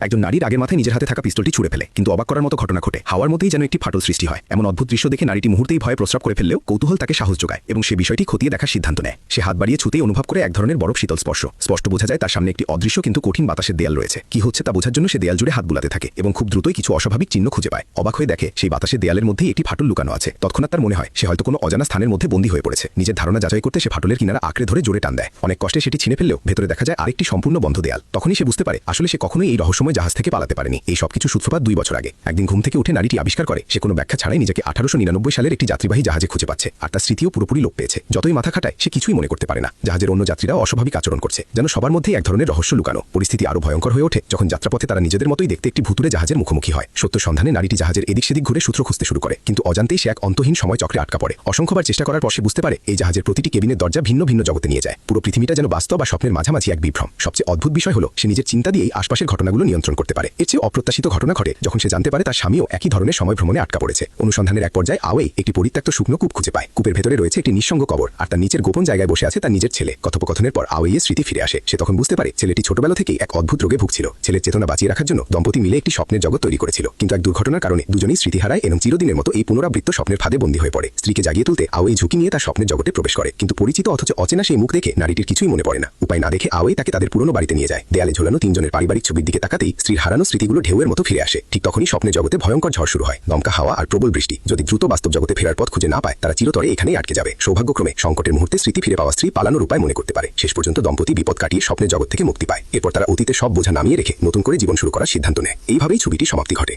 একজন নারীর আগের মাথায় নিজের হাতে থাকা পিস্তলটি ছুড়ে ফেলে, কিন্তু অবাক করার মতো ঘটনা ঘটে। হাওয়ার মধ্যেই যেন একটি ফাটল সৃষ্টি হয়। এমন অদ্ভুত দৃশ্য দেখে নারীটি মুহূর্তেই ভয়ে প্রস্রাব করে ফেললেও কৌতূহল তাকে সাহস যোগায় এবং সে বিষয়টি খতিয়ে দেখার সিদ্ধান্ত নেয়। সে হাত বাড়িয়ে ছুতেই অনুভব করে এক ধরনের বরফ শীতল স্পর্শ। স্পষ্ট বোঝা যায় তার সামনে একটি অদৃশ্য কিন্তু কঠিন বাতাসের দেয়াল রয়েছে। কি হচ্ছে তা বোঝার জন্য সে দেয়াল জুড়ে হাত বুলাতে থাকে এবং খুব দ্রুতই কিছু অস্বাভাবিক চিহ্ন খুঁজে পায়। অবাক হয়ে দেখে সেই বাতাসের দেয়ালের মধ্যেই একটি ফাটল লুকানো আছে। তৎক্ষণাৎ তার মনে হয় সে হয়তো কোনো অজানা স্থানের মধ্যে বন্দী হয়ে পড়েছে। নিজের ধারণা যাচাই করতে সে ফাটলের কিনারা আঁকড়ে ধরে জোরে টান দেয়। অনেক কষ্টে সেটি ছিঁড়ে ফেললেও ভেতরে দেখা যায় আরেকটি সম্পূর্ণ বন্ধ দেয়াল। তখনই সে বুঝতে পারে আসলে সে কখনোই এই রহস্যময় জাহাজ থেকে পালাতে পারেনি। এই সবকিছু সূত্রপাত 2 বছর আগে। একদিন ঘুম থেকে উঠে নারীটি আবিষ্কার করে সে কোনো ব্যাখ্যা ছাড়াই নিজেকে 1899 সালের একটি যাত্রীবাহী জাহাজে খুঁজে পাচ্ছে, আর তার স্মৃতিও পুরোপুরি লোপ পেয়েছে। যতই মাথা খাটায় সে কিছুই মনে করতে পারে না। জাহাজের অন্য যাত্রীরাও অস্বাভাবিক আচরণ করছে, যেন সবার মধ্যেই এক ধরনের রহস্য লুকানো। পরিস্থিতি আরো ভয়ঙ্কর হয়ে ওঠে যখন যাত্রাপথে তারা নিজেদের মতোই দেখতে একটি ভুতুড়ে জাহাজের মুখোমুখি হয়। সত্য সন্ধানে নারীটি জাহাজের এদিক সেদিক ঘুরে সূত্র খুঁজতে শুরু করে, কিন্তু অজান্তেই সে এক অন্তহীন সময় চক্রে আটকা পড়ে। অসংখ্যবার চেষ্টা করার পর সে বুঝতে পারে এই জাহাজের প্রতিটি কেবিনের দরজা ভিন্ন ভিন্ন জগতে নিয়ে যায়। পুরো পৃথিবীটা যেন বাস্তব বা স্বপ্নের মাঝামাঝি এক বিভ্রম। সবচেয়ে অদ্ভুত বিষয় হলো সে নিজের চিন্তা দিয়েই আশপাশের ঘটনাগুলো নিয়ন্ত্রণ করতে পারে। এর চেয়ে অপ্রত্যাশিত ঘটনা ঘটে যখন সে জানতে পারে তার স্বামীও একই ধরনের সময় ভ্রমণে আটকা পড়েছে। অনুসন্ধানের এক পর্যায়ে আওয়ে একটি পরিত্যক্ত শুকনো কূপ খুঁজে পায়। কূপের ভেতরে রয়েছে একটি নিঃসঙ্গ কবর, আর তার নিচের গোপন জায়গায় বসে আছে তার নিজের ছেলে। কথোপকথনের পর আওয়ের স্মৃতি ফিরে আসে। সে তখন বুঝতে পারে ছেলেটি ছোটবেলা থেকেই এক অদ্ভুত রোগে ভুগছিল। ছেলের চেতনা বাঁচিয়ে রাখার জন্য দম্পতি মিলে একটি স্বপ্নের জগৎ তৈরি করেছিল, কিন্তু এক দুর্ঘটনার কারণে দুজনেই স্মৃতি হারায় এবং চিরদিনের মতো এই পুনরাবৃত্ত স্বপ্নের ফাঁদে বন্দী হয়ে পড়ে। স্ত্রীকে জাগিয়ে তুলতে আওয়ে ঝুঁকি নিয়ে তার স্বপ্নের জগতে প্রবেশ করে, কিন্তু পরিচিত অথচ অচেনা সেই মুখ দেখে নারীটির কিছুই মনে পড়ে না। উপায় না দেখে আওয়ে তাকে তাদের পুরনো বাড়িতে নিয়ে যায়। দেয়ালে ঝোলানো 3 জনের পারিবারিক ছবির দিকে তাকাতেই স্ত্রীর হারানো স্মৃতিগুলো ঢেউয়ের মতো ফিরে আসে। ঠিক তখনই স্বপ্নের জগতে ভয়ঙ্কর ঝড় শুরু হয়, দমকা হাওয়া আর প্রবল বৃষ্টি। যদি দ্রুত বাস্তব জগতে ফেরার পথ খুঁজে না পায় তারা চিরতরে এখানেই আটকে যাবে। সৌভাগ্যক্রমে সংকটের মুহূর্তে স্মৃতি ফিরে পাওয়া স্ত্রী পালানোর উপায় মনে করতে পারে। শেষ পর্যন্ত দম্পতি বিপদ কাটিয়ে স্বপ্নের জগৎ থেকে মুক্তি পায়। এরপর তারা অতীতে সব বোঝা নামিয়ে রেখে নতুন করে জীবন শুরু করার সিদ্ধান্ত নেয়। এইভাবেই ছবিটি সমাপ্তি ঘটে।